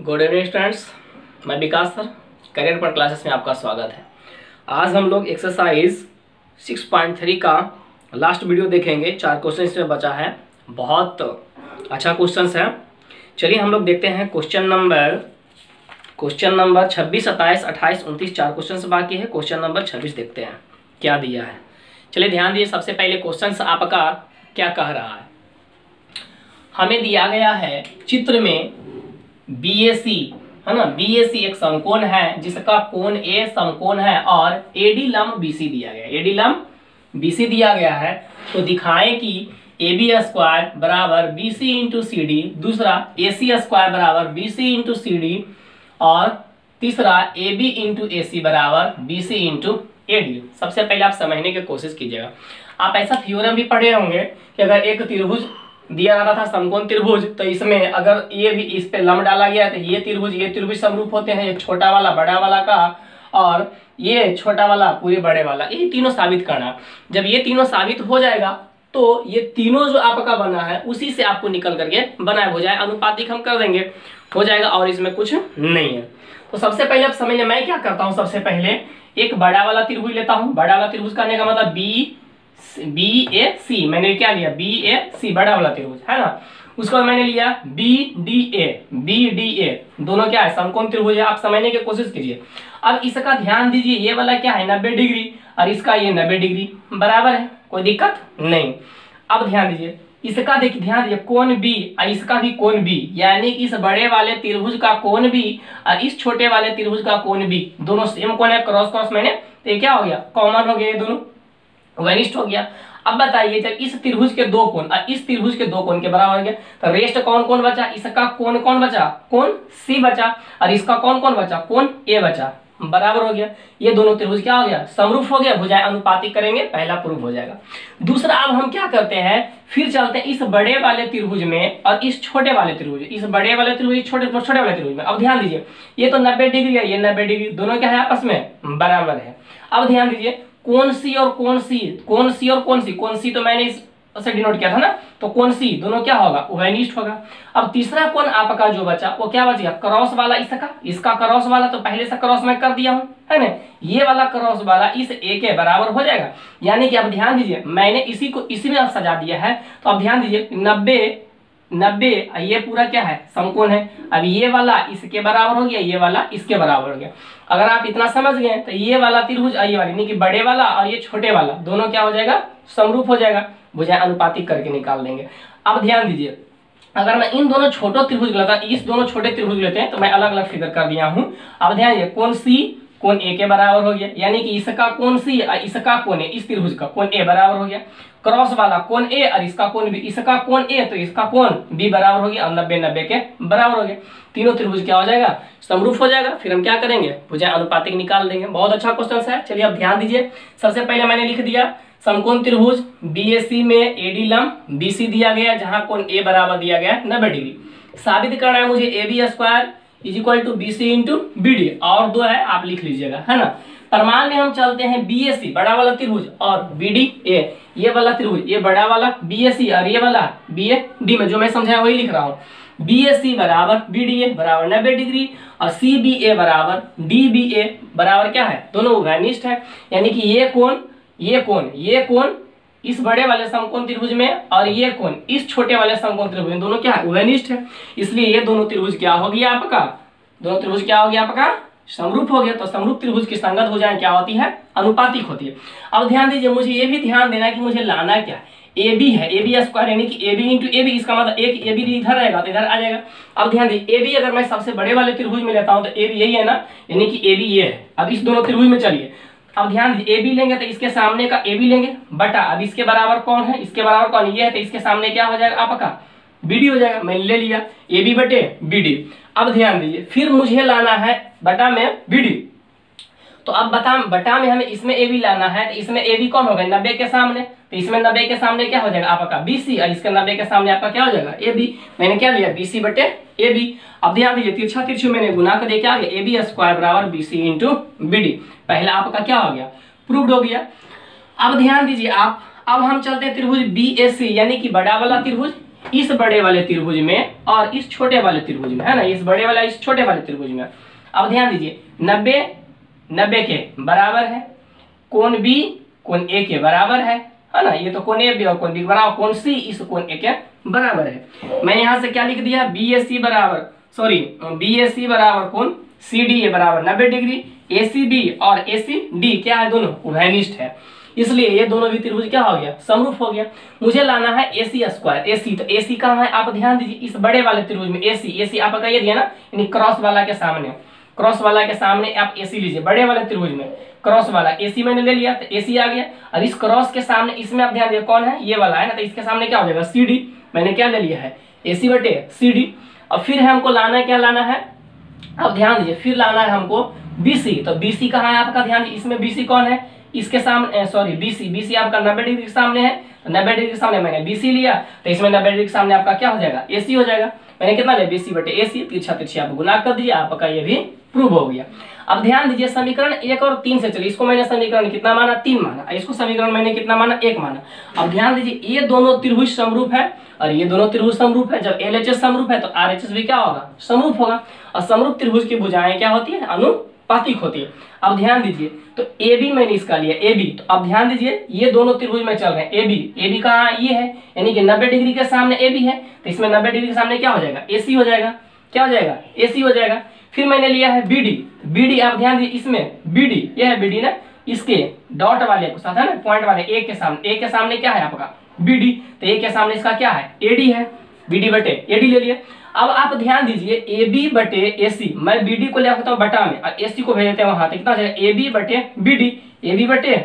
Good evening students, मैं विकास sir career point classes में आपका स्वागत है। आज हम लोग एक्सरसाइज 6.3 का लास्ट वीडियो देखेंगे। 4 क्वेश्चन इसमें बचा है, बहुत अच्छा क्वेश्चन है। चलिए हम लोग देखते हैं क्वेश्चन नंबर 26, 27, 28, 29 4 क्वेश्चन बाकी है। क्वेश्चन नंबर 26 देखते हैं क्या दिया है। चलिए ध्यान दिए, सबसे पहले क्वेश्चन आपका क्या कह रहा है। हमें दिया गया है चित्र में BAC है ना, BAC एक समकोण है जिसका कोण A समकोण है और AD लंब BC दिया गया है। AD लंब BC दिया गया है तो दिखाएं कि AB स्क्वायर बराबर BC इंटू CD, दूसरा AC स्क्वायर बराबर BC इंटू CD और तीसरा AB इंटू AC बराबर BC इंटू AD। सबसे पहले आप समझने की कोशिश कीजिएगा। आप ऐसा थ्योरम भी पढ़े होंगे कि अगर एक त्रिभुज दिया जाता था समकोण त्रिभुज, तो इसमें अगर ये भी इस पे लंब डाला गया तो ये त्रिभुज समरूप होते हैं, एक छोटा वाला बड़ा वाला का और ये छोटा वाला पूरे बड़े वाला। ये तीनों साबित करना। जब ये तीनों साबित हो जाएगा तो ये तीनों जो आपका बना है उसी से आपको निकल करके बनाया हो जाए, अनुपातिक हम कर देंगे हो जाएगा और इसमें कुछ नहीं है। तो सबसे पहले आप समझिए मैं क्या करता हूँ। सबसे पहले एक बड़ा वाला त्रिभुज लेता हूँ। बड़ा वाला त्रिभुज करने का मतलब BAC, मैंने क्या लिया BAC बड़ा वाला त्रिभुज है ना। उसके बाद मैंने लिया BDA, दोनों क्या है समकोण त्रिभुज है। आप समझने की कोशिश कीजिए। अब इसका ध्यान दीजिए, ये वाला क्या है 90 डिग्री और इसका ये 90 डिग्री बराबर है, कोई दिक्कत नहीं। अब ध्यान दीजिए, इसका देखिए ध्यान दीजिए कोण B और इसका भी कोण B, यानी कि इस बड़े वाले त्रिभुज का कोण B और इस छोटे वाले त्रिभुज का कोण B दोनों सेम कोण है। क्रॉस क्रॉस मैंने तो ये क्या हो गया कॉमन हो गया, ये दोनों घनिष्ठ हो गया। अब बताइए जब इस त्रिभुज के दो कोण और इस त्रिभुज के दो कोण के बराबर हो गया तो रेस्ट कौन कौन बचा, इसका कोण कौन बचा कोण C बचा और इसका कौन कौन बचा कोण A बचा, बराबर हो गया। ये दोनों त्रिभुज क्या हो गया समरूप हो गया, भुजाएं अनुपातिक करेंगे, पहला प्रूफ हो जाएगा। दूसरा अब हम क्या करते हैं, फिर चलते हैं इस बड़े वाले त्रिभुज में और इस छोटे वाले त्रिभुज, इस बड़े वाले त्रिभुज छोटे वाले त्रिभुज में। अब ध्यान दीजिए ये तो 90 डिग्री है, ये 90 डिग्री, दोनों क्या है आपस में बराबर है। अब ध्यान दीजिए कोण C और कोण C, कोण C तो मैंने इसे डिनोट किया था ना, तो कोण C दोनों क्या होगा उभयनिष्ठ होगा। अब तीसरा कोण आपका जो बचा वो क्या बच गया क्रॉस वाला, इसका क्रॉस वाला, तो पहले से क्रॉस मैं कर दिया हूं है ना, ये वाला क्रॉस वाला इस A के बराबर हो जाएगा। यानी कि अब ध्यान दीजिए मैंने इसी को इसी में अब सजा दिया है। तो अब ध्यान दीजिए 90 ये पूरा क्या है समकोण है। अब ये वाला इसके बराबर हो गया, ये वाला इसके बराबर हो गया। अगर आप इतना समझ गए तो ये वाला त्रिभुज ये वाला यानी कि बड़े वाला और ये छोटे वाला दोनों क्या हो जाएगा समरूप हो जाएगा, भुजाएं अनुपातिक करके निकाल देंगे। अब ध्यान दीजिए अगर मैं इन दोनों छोटो त्रिभुज लेता, इस दोनों छोटे त्रिभुज लेते हैं तो मैं अलग अलग फिगर कर दिया हूं। अब ध्यान दीजिए कोण C कोण A के बराबर हो गया, यानी कि इसका कोण C और इसका कोण A, इस त्रिभुज का कोण A बराबर हो गया। क्रॉस वाला कोण A और इसका कोण B, इसका कोण A तो इसका कोण B बराबर हो गया और 90 के बराबर हो गया। तीनों त्रिभुज क्या हो जाएगा समरूप हो जाएगा। फिर हम क्या करेंगे भुजाएं अनुपातिक निकाल देंगे। बहुत अच्छा क्वेश्चन है। चलिए अब ध्यान दीजिए, सबसे पहले मैंने लिख दिया समकोण त्रिभुज BAC में AD लंब BC दिया गया जहां कोण A बराबर दिया गया 90 डिग्री। साबित करना है मुझे AB square is equal to BC into BD, और दो है आप लिख लीजिएगा है ना। प्रमाण में हम चलते हैं BAC बड़ा वाला त्रिभुज और BDA ये वाला त्रिभुज, ये बड़ा वाला BAC और ये वाला BAD में जो मैं समझाया वही लिख रहा हूँ। BAC बराबर BDA बराबर 90 डिग्री और CBA बराबर DBA बराबर क्या है दोनों घनिष्ठ है, यानी कि ये कोण इस बड़े वाले समकोण त्रिभुज में और ये कोण इस छोटे वाले समकोण त्रिभुज में दोनों क्या है उभयनिष्ठ है। इसलिए ये दोनों त्रिभुज क्या हो गया आपका, दोनों त्रिभुज क्या हो गया आपका समरूप हो गया। तो समरूप त्रिभुज की संगत भुजाएं क्या होती है अनुपातिक होती है। अब ध्यान दीजिए मुझे ये भी ध्यान देना है कि मुझे लाना क्या है, AB है AB स्क्वायर यानी कि AB इंटू AB, इसका मतलब एक AB इधर रहेगा तो इधर आ जाएगा। अब ध्यान दीजिए AB अगर मैं सबसे बड़े वाले त्रिभुज में लेता हूं तो AB यही है ना, यानी कि AB ये है। अब इस दोनों त्रिभुज में चलिए, अब ध्यान दीजिए AB लेंगे तो इसके सामने का AB लेंगे बटा, अब इसके बराबर कौन है, इसके बराबर कौन ये है, तो इसके सामने क्या हो जाएगा आपका BD हो जाएगा। मैंने ले लिया AB बटे BD। अब ध्यान दीजिए फिर मुझे लाना है बटा में BD, तो अब बटा में हमें इसमें AB लाना है तो इसमें AB कौन होगा 90 के सामने, तो इसमें 90 के सामने क्या हो जाएगा आपका BC और इसके 90 के सामने आपका क्या हो जाएगा AB। मैंने क्या लिया BC बटे AB। अब ध्यान दीजिए तिरछा तिरछी मैंने गुना कर दिया, क्या आ गया AB स्क्वायर बराबर BC इंटू BD। पहला आपका क्या हो गया प्रूव्ड हो गया। अब ध्यान दीजिए अब हम चलते हैं त्रिभुज BAC यानी कि बड़ा वाला त्रिभुज इस बड़े वाले त्रिभुज में और इस छोटे वाले त्रिभुज में, है ना, इस बड़े वाला इस छोटे वाले त्रिभुज में। अब ध्यान दीजिए 90 90 के बराबर है, कोण बी कोण ए के बराबर है ना, ये तो कोण ए बी और कोण बी के बराबर, कोण सी इस कोण ए के बराबर है। मैंने यहां से क्या लिख दिया, बी ए सी बराबर कोण सी डी ए बराबर 90 डिग्री, ए सी बी और ए सी डी क्या है, दोनों उभयनिष्ठ है, इसलिए ये दोनों भी त्रिभुज क्या हो गया, समरूप हो गया। मुझे लाना है एसी स्क्वायर, एसी तो एसी कहाँ है, आप ध्यान दीजिए इस बड़े वाले त्रिभुज में एसी आपका ये दिया ना, यानी क्रॉस वाला के सामने आप एसी लीजिए, बड़े वाले त्रिभुज में क्रॉस वाला एसी मैंने ले लिया तो एसी आ गया। अब इस क्रॉस के सामने इसमें आप ध्यान दीजिए कौन है, ये वाला है ना, तो इसके सामने क्या हो जाएगा, सी डी, मैंने क्या ले लिया है, एसी बटे सी डी। अब फिर हमको लाना है, क्या लाना है, अब ध्यान दीजिए फिर लाना है हमको बीसी, तो बीसी कहाँ है आपका, ध्यान दीजिए इसमें बीसी कौन है, इसके सामने सॉरी बीसी आपका 90 डिग्री के सामने है, तो 90 डिग्री के सामने मैंने बीसी लिया, तो इसमें 90 डिग्री के सामने आपका क्या हो जाएगा, एसी हो जाएगा। मैंने कितना लिया, बीसी बटे एसी, तिरछा आप गुना कर दीजिए, आपका ये भी प्रूव हो गया। अब ध्यान दीजिए समीकरण 1 और 3 से चलिए, इसको मैंने समीकरण कितना माना, 3 माना, इसको समीकरण मैंने कितना माना, 1 माना। अब ध्यान दीजिए ये दोनों त्रिभुज समरूप है और ये दोनों त्रिभुज समरूप है, जब एलएचएस समरूप है तो आरएचएस भी क्या होगा, समरूप होगा, और समरूप त्रिभुज की भुजाएं क्या होती है, अनुपातिक होती है। अब ध्यान दीजिए तो ए बी मैंने इसका लिया ए बी, तो अब ध्यान दीजिए ये दोनों त्रिभुज में चल रहे हैं, ए बी कहाँ ये है, यानी कि 90 डिग्री के सामने ए बी है, तो इसमें 90 डिग्री के सामने क्या हो जाएगा, एसी हो जाएगा, क्या हो जाएगा, एसी हो जाएगा। फिर मैंने लिया है बीडी, आप ध्यान दीजिए इसमें बीडी, ये है बीडी ना, इसके डॉट वाले को साथ है ना, पॉइंट वाले ए के सामने क्या है आपका बीडी, तो ए के सामने इसका क्या है, एडी है, बीडी बटे एडी ले लिया। अब आप ध्यान दीजिए ए बी बटे ए सी, मैं बीडी को ले आता हूँ बटा में और ए सी को भेज देते हैं वहां, तो कितना हो जाएगा, ए बी बटे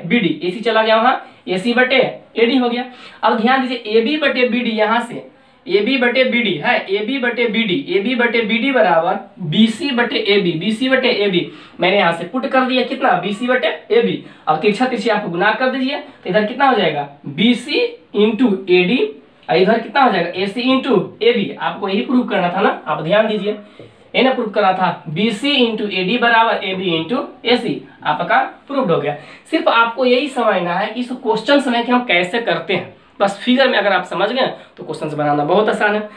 बीडी, ए सी चला गया वहां, ए सी बटे एडी हो गया। अब ध्यान दीजिए ए बी बटे बीडी, यहाँ से ए बी बटे बीडी है, ए बी बटे बीडी बराबर बीसी बटे ए बी, मैंने यहाँ से पुट कर दिया कितना, बीसी बटे ए बी। अब तिरछा आप गुना कर दीजिए, तो इधर कितना हो जाएगा, बीसी इंटू ए डी, इधर कितना हो जाएगा, एसी इंटू ए बी। आपको यही प्रूव करना था ना, आप ध्यान दीजिए, ये ना प्रूव करा था, बीसी इंटू ए डी बराबर ए बी इंटू ए सी, आपका प्रूव हो गया। सिर्फ आपको यही समझना है कि इस क्वेश्चन में कि हम कैसे करते हैं, बस फिगर में अगर आप समझ गए तो क्वेश्चन बनाना बहुत आसान है।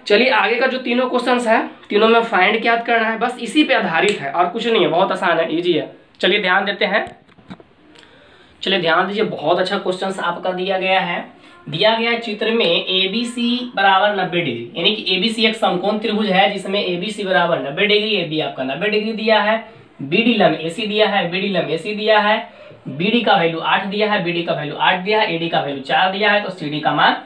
चलिए आगे का जो तीनों क्वेश्चन है, तीनों में फाइंड क्या करना है, बस इसी पे आधारित है और कुछ नहीं है, बहुत आसान है, इजी है। चलिए ध्यान देते हैं, चलिए ध्यान दीजिए, बहुत अच्छा क्वेश्चन आपका दिया गया है चित्र में ए बी सी बराबर 90 डिग्री, यानी कि ए बी सी एक समकोण त्रिभुज है जिसमें ए बी सी बराबर 90 डिग्री, ए बी आपका 90 डिग्री दिया है, बीडी लम एसी दिया है, बीडी का वैल्यू 8 दिया है, बीडी का वैल्यू 8 दिया है, एडी का वैल्यू 4 दिया है, तो सीडी का मान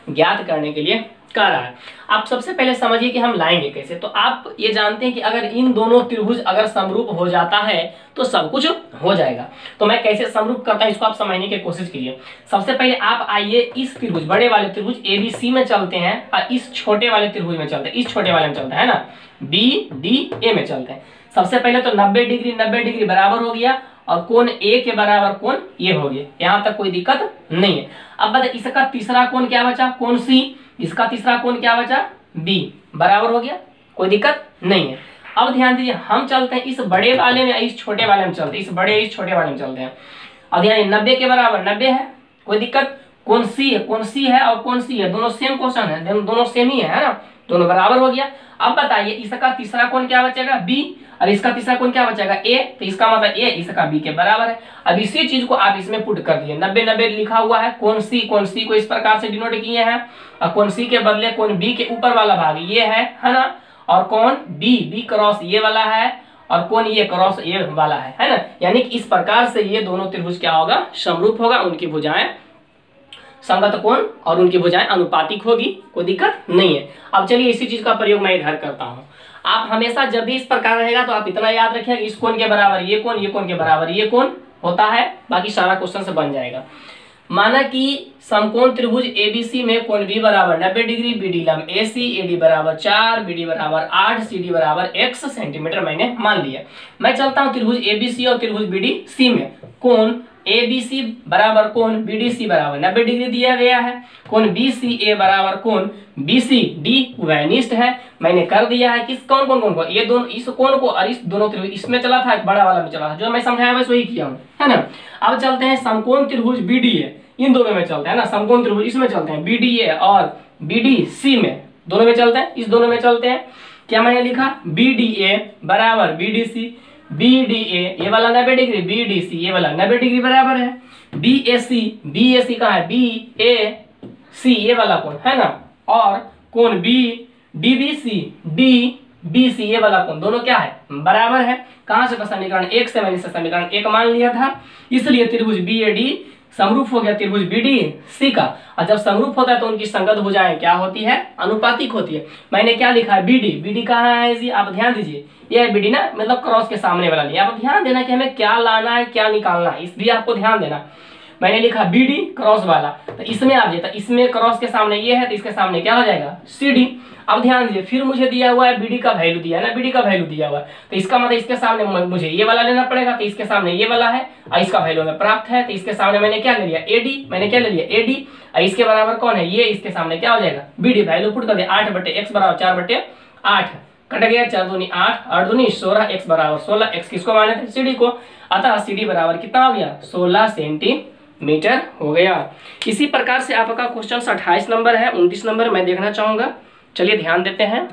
ज्ञात करने के लिए कह रहा है। आप सबसे पहले समझिए कि हम लाएंगे कैसे, तो आप ये जानते हैं कि अगर इन दोनों त्रिभुज अगर समरूप हो जाता है तो सब कुछ हो जाएगा। तो मैं कैसे समरूप करता हूं इसको आप समझने की कोशिश कीजिए। सबसे पहले आप आइए इस त्रिभुज, बड़े वाले त्रिभुज एबीसी में चलते हैं और इस छोटे वाले त्रिभुज में चलते हैं, इस छोटे वाले में चलते हैं ना, बी डी ए में चलते हैं। सबसे पहले तो 90 डिग्री बराबर हो गया और कोण ए के बराबर कोण ये हो गया, यहां तक कोई दिक्कत नहीं है। अब बता इसका तीसरा कोण क्या बचा, कोण सी, इसका तीसरा कोण क्या बचा, बी, बराबर हो गया, कोई दिक्कत नहीं है। अब ध्यान दीजिए हम चलते हैं इस बड़े वाले में, इस छोटे वाले में चलते हैं, इस बड़े इस छोटे वाले में चलते हैं। अब ध्यान 90 के बराबर 90 है, कोई दिक्कत, कोण सी है और कोण सी है, दोनों सेम क्वेश्चन है, दोनों सेम ही है ना, दोनों बराबर हो गया। अब बताइए इसका तीसरा कोण क्या बचेगा, बी, और इसका तीसरा कोण क्या बचेगा, ए, तो इसका मतलब ए इसका बी के बराबर है। अब इसी चीज को आप इसमें पुट कर दिए, 90 लिखा हुआ है, कोण सी को इस प्रकार से डिनोट किए हैं और कोण सी के बदले कोण बी के ऊपर वाला भाग ये है ना, और कोण बी क्रॉस ये वाला है और कोण ये क्रॉस ये वाला है ना, यानी कि इस प्रकार से ये दोनों त्रिभुज क्या होगा, समरूप होगा, उनकी भुजाएं संगत कोण और उनकी भुजाएं अनुपातिक होगी, कोई दिक्कत नहीं है। अब चलिए इसी चीज का प्रयोग मैं इधर करता हूं। आप हमेशा जब भी इस प्रकार रहेगा तो आप इतना याद रखिएगा इस कोण के बराबर ये कोण के बराबर ये कोण होता है, बाकी सारा क्वेश्चन से बन जाएगा। माना कि समकोण त्रिभुज एबीसी में कोण बी बराबर 90 डिग्री, बीडी लंब एसी, एडी बराबर 4, बीडी बराबर 8, सीडी बराबर x सेंटीमीटर मैंने मान लिया। मैं चलता हूं त्रिभुज एबीसी और त्रिभुज बीडीसी में, कोण एबीसी बराबर कोण बीडीसी बराबर 90 डिग्री दिया गया है, कोण बीसीए बराबर कोण बीसीडी वैनिष्ठ है। मैंने कर दिया है किस कौन को, ये दोनों, इस कोण को और इस दोनों त्रिभुज, इसमें चला था एक बड़ा वाला में चला था, जो मैं समझाया वैसे वही किया हूं, है ना। अब चलते हैं समकोण त्रिभुज बीडीए, इन दोनों में चलते हैं ना, समकोण त्रिभुज इसमें चलते हैं बीडीए और बी डी सी में, दोनों में चलते हैं, इस दोनों में चलते हैं। क्या मैंने लिखा, बी डी ए बराबर B D C, B D A ये वाला 90 डिग्री, बी डी सी ये वाला 90 डिग्री बराबर है। बी ए सी कहाँ है, बी ए सी ये वाला कोण है ना, और कोण B D B C D B C ये वाला कोण दोनों क्या है, बराबर है। कहां से, समीकरण 1 से मैंने समीकरण 1 मान लिया था, इसलिए त्रिभुज बी ए डी समरूप हो गया त्रिभुज बी डी सी का। और जब समरूप होता है तो उनकी संगत भुजाएं क्या होती है, अनुपातिक होती है। मैंने क्या लिखा है, बी डी कहाँ है जी, आप ध्यान दीजिए, ये है बी डी ना, मतलब क्रॉस के सामने वाला लिया। आप ध्यान देना कि हमें क्या लाना है क्या निकालना है, इस भी आपको ध्यान देना। मैंने लिखा बी डी क्रॉस वाला, तो इसमें आप जाता, इसमें क्रॉस के सामने ये है तो इसके सामने क्या हो जाएगा, सी डी। अब ध्यान दीजिए, फिर मुझे दिया हुआ है बीडी का वैल्यू दिया है ना, बीडी का वैल्यू दिया हुआ है, तो इसका मतलब इसके सामने मुझे ये वाला लेना पड़ेगा, तो इसके सामने ये वाला है और इसका वैल्यू हमें प्राप्त है, तो इसके सामने मैंने क्या ले लिया, एडी, मैंने क्या ले लिया, एडी। और इसके बराबर कौन है, ये इसके सामने क्या हो जाएगा, बीडी। वैल्यू पुट कर दिया, 8/x बराबर 4/8, कट गया, 4 दूनी 8, 8 दूनी 16, x बराबर 16, x किसको माने थे, सीडी को, अतः सीडी बराबर कितना हो गया, 16 सेंटीमीटर हो गया। इसी प्रकार से आपका क्वेश्चन 28 नंबर है, 29 नंबर मैं देखना चाहूंगा। चलिए ध्यान देते हैं,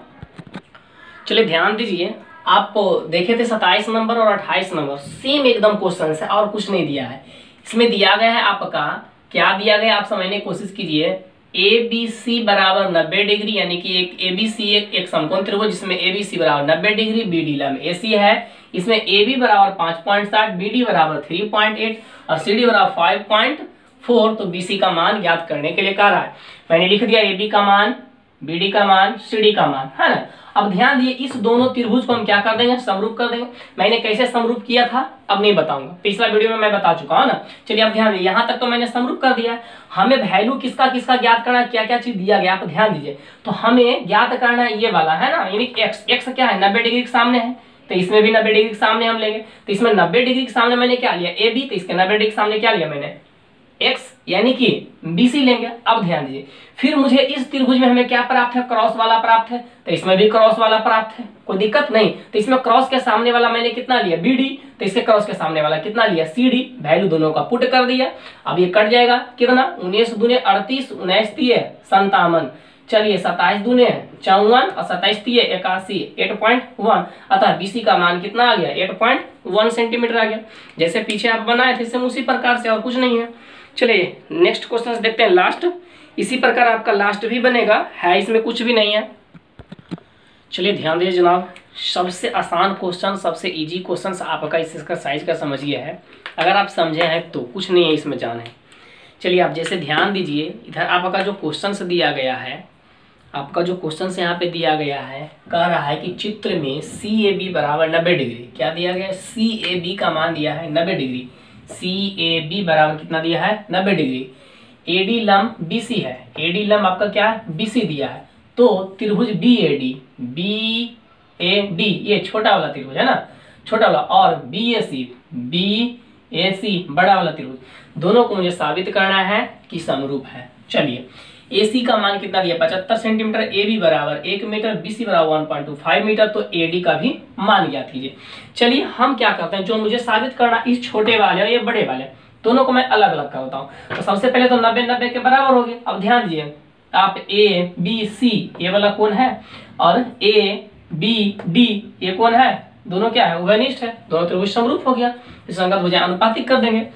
चलिए ध्यान दीजिए, आप देखे थे 27 नंबर और 28 नंबर सेम एकदम क्वेश्चन है और कुछ नहीं दिया है। इसमें दिया गया है आपका, क्या दिया गया आप समझने की कोशिश कीजिए, ए बी सी बराबर 90 डिग्री, यानी कि एक ए बी सी एक समकोण त्रिभुज जिसमें ए बी सी बराबर 90 डिग्री, बी डी लंब ए सी है, इसमें ए बी बराबर 5.7, बी डी बराबर 3.8 और सी डी बराबर 5.4। तो बी सी का मान ज्ञात करने के लिए कह रहा है। मैंने लिख दिया ए बी का मान, बी डी का मान, सी डी का मान, है ना। अब ध्यान दिए, इस दोनों त्रिभुज को हम क्या कर देंगे, समरूप कर देंगे। मैंने कैसे समरूप किया था अब नहीं बताऊंगा, पिछला वीडियो में मैं बता चुका हूं ना। चलिए अब ध्यान दिए, यहाँ तक तो मैंने समरूप कर दिया। हमें वैल्यू किसका किसका ज्ञात करना है, क्या क्या चीज दिया गया आप ध्यान दीजिए। तो हमें ज्ञात करना है ये वाला है ना, यानी एक्स क्या है, 90 डिग्री के सामने है, तो इसमें भी 90 डिग्री के सामने हम लेंगे। तो इसमें 90 डिग्री के सामने मैंने क्या लिया, ए बी, तो इसके 90 डिग्री के सामने क्या लिया मैंने, एक्स, यानी कि BC लेंगे। अब ध्यान दीजिए, फिर मुझे इस त्रिभुज में हमें क्या प्राप्त है, क्रॉस वाला प्राप्त है, तो इसमें भी क्रॉस वाला प्राप्त है, कोई दिक्कत नहीं। तो इसमें क्रॉस के सामने वाला मैंने कितना लिया, BD, तो इसके क्रॉस के सामने वाला कितना लिया, CD। वैल्यू दोनों का पुट कर दिया। अब ये कट जाएगा कितना, 19 दूने 38, 19 तिये 57, चलिए 27 दूने 54 और 27 तिये 81, 8.1। अतः BC का मान कितना आ गया, 8.1 सेंटीमीटर आ गया। जैसे पीछे आप बनाए थे सेम उसी प्रकार से, और कुछ नहीं है। चलिए नेक्स्ट क्वेश्चन देखते हैं, लास्ट। इसी प्रकार आपका लास्ट भी बनेगा, है इसमें कुछ भी नहीं है। चलिए ध्यान दीजिए जनाब, सबसे आसान क्वेश्चन, सबसे इजी क्वेश्चन आपका इस एक्सरसाइज का समझिए है। अगर आप समझे हैं तो कुछ नहीं है इसमें जाने। चलिए आप जैसे ध्यान दीजिए, इधर आपका जो क्वेश्चन दिया गया है, आपका जो क्वेश्चन यहाँ पे दिया गया है, कह रहा है कि चित्र में CAB बराबर 90 डिग्री, क्या दिया गया है, CAB का मान दिया है 90 डिग्री, CAB बराबर कितना दिया है, 90 डिग्री। AD लंब BC है, AD लंब आपका क्या है, BC दिया है। तो त्रिभुज BAD, ये छोटा वाला त्रिभुज है ना, छोटा वाला, और BAC बड़ा वाला त्रिभुज, दोनों को मुझे साबित करना है कि समरूप है। चलिए AC का मान कितना दिया, 75 सेंटीमीटर, AB बराबर 1 मीटर, BC बराबर 1.25 मीटर, तो AD का भी मान ज्ञात कीजिए। चलिए हम क्या करते हैं, जो मुझे साबित करना, इस छोटे वाले और ये बड़े वाले दोनों को मैं अलग अलग करता हूँ। तो सबसे पहले तो 90 के बराबर हो गए। अब ध्यान दीजिए, आप ABC ये वाला कौन है, और ABD ये कौन है, दोनों क्या है, उभयनिष्ठ है, दोनों त्रिभुज समरूप हो गया। इस संगत भुजाएं अनुपातिक कर देंगे।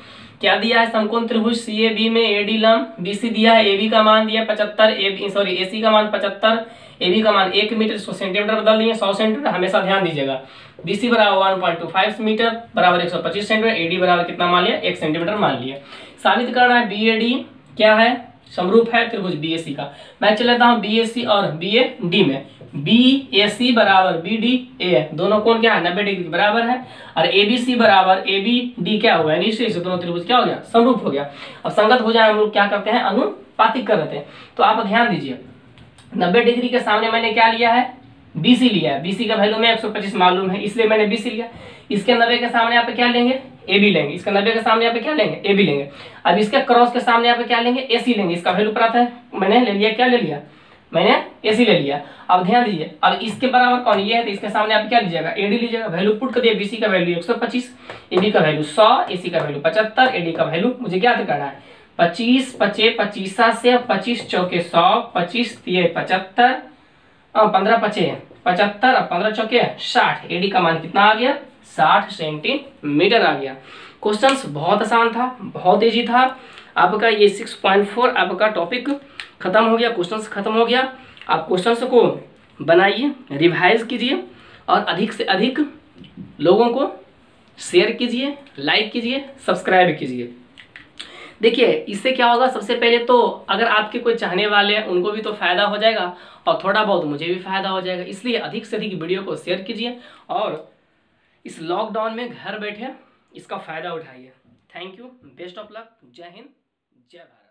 क्या दिया है, समकोण त्रिभुज CAB में AD लंब BC दिया है, AB का मान दिया 75, AC का मान 75, AB का मान 1 मीटर, इसको सेंटीमीटर बदल दिए 100 सेंटीमीटर, हमेशा ध्यान दीजिएगा। BC बराबर 1.25 मीटर बराबर 125 सेंटीमीटर, AD बराबर कितना मान लिया, 1 सेंटीमीटर मान लिया। साबित करना है BAD क्या है, समरूप है त्रिभुज BAC का। मैं चल लेता हूँ BAC और BAD में। BAC बराबर BDA, दोनों कोण क्या है, 90 डिग्री के बराबर है, और ABC बराबर ABD क्या हुआ है, निश्चय से दोनों त्रिभुज क्या हो गया, समरूप हो गया। अब संगत भुजाएं हम लोग क्या करते हैं, अनुपातिक कर देते हैं। तो आप ध्यान दीजिए, 90 डिग्री के सामने मैंने क्या लिया है, BC लिया है, BC का वैल्यू में 125 मालूम है, इसलिए मैंने BC लिया। इसके 90 के सामने आप क्या लेंगे, AB लेंगे, इसका 90 के सामने आप क्या लेंगे, AB लेंगे। अब इसके क्रॉस के सामने आप क्या लेंगे, AC लेंगे, इसका वैल्यू प्राप्त है, मैंने ले लिया, क्या ले लिया, मैंने AC ले लिया। अब ध्यान दीजिए, अब इसके बराबर कौन ये है, तो इसके सामने आप क्या लीजिएगा, AD लीजिएगा। वैल्यू पुट कर दिया, BC का वैल्यू 125, AB का वैल्यू 100, AC का वैल्यू 75, AD का वैल्यू मुझे ज्ञात करना है। 25 पचे 25 से 25 चौके 100, 25 तिये 75, 15 पचे 75 और 15 चौके 60। एडी का मान कितना आ गया? 60 सेंटीमीटर आ गया। क्वेश्चंस बहुत आसान था, बहुत इजी था। आपका ये 6.4 आपका टॉपिक खत्म हो गया, क्वेश्चंस खत्म हो गया। आप क्वेश्चंस को बनाइए, रिवाइज कीजिए और अधिक से अधिक लोगों को शेयर कीजिए, लाइक कीजिए, सब्सक्राइब कीजिए। देखिए इससे क्या होगा, सबसे पहले तो अगर आपके कोई चाहने वाले हैं उनको भी तो फायदा हो जाएगा और थोड़ा बहुत मुझे भी फायदा हो जाएगा। इसलिए अधिक से अधिक वीडियो को शेयर कीजिए और इस लॉकडाउन में घर बैठे इसका फायदा उठाइए। Thank you, best of luck, जय हिंद, जय भारत।